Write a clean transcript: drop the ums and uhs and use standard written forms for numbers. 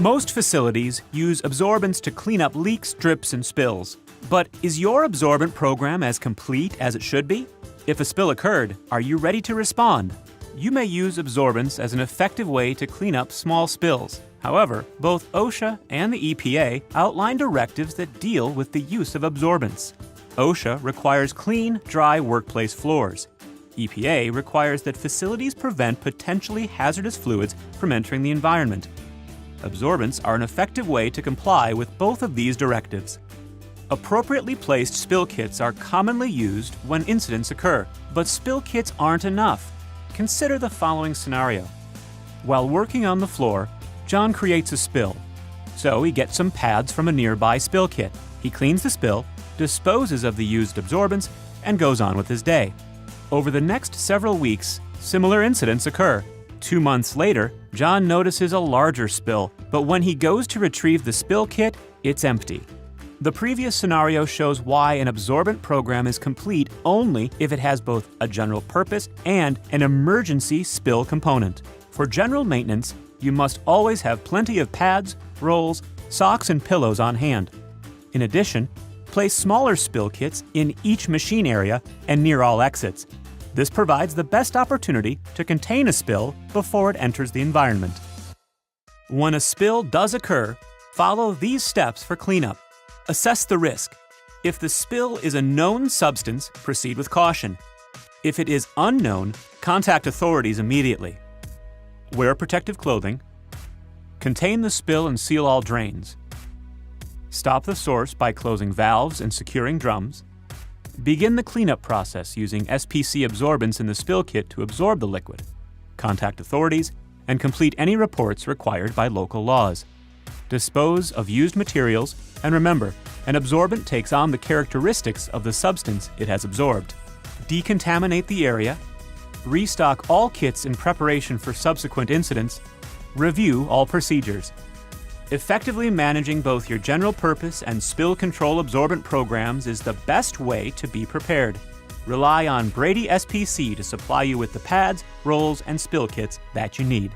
Most facilities use absorbents to clean up leaks, drips, and spills. But is your absorbent program as complete as it should be? If a spill occurred, are you ready to respond? You may use absorbents as an effective way to clean up small spills. However, both OSHA and the EPA outline directives that deal with the use of absorbents. OSHA requires clean, dry workplace floors. EPA requires that facilities prevent potentially hazardous fluids from entering the environment. Absorbents are an effective way to comply with both of these directives. Appropriately placed spill kits are commonly used when incidents occur, but spill kits aren't enough. Consider the following scenario. While working on the floor, John creates a spill. So he gets some pads from a nearby spill kit. He cleans the spill, disposes of the used absorbents, and goes on with his day. Over the next several weeks, similar incidents occur. 2 months later, John notices a larger spill, but when he goes to retrieve the spill kit, it's empty. The previous scenario shows why an absorbent program is complete only if it has both a general purpose and an emergency spill component. For general maintenance, you must always have plenty of pads, rolls, socks, and pillows on hand. In addition, place smaller spill kits in each machine area and near all exits. This provides the best opportunity to contain a spill before it enters the environment. When a spill does occur, follow these steps for cleanup. Assess the risk. If the spill is a known substance, proceed with caution. If it is unknown, contact authorities immediately. Wear protective clothing. Contain the spill and seal all drains. Stop the source by closing valves and securing drums. Begin the cleanup process using SPC absorbents in the spill kit to absorb the liquid. Contact authorities and complete any reports required by local laws. Dispose of used materials, and remember, an absorbent takes on the characteristics of the substance it has absorbed. Decontaminate the area. Restock all kits in preparation for subsequent incidents. Review all procedures. Effectively managing both your general purpose and spill control absorbent programs is the best way to be prepared. Rely on Brady SPC to supply you with the pads, rolls, and spill kits that you need.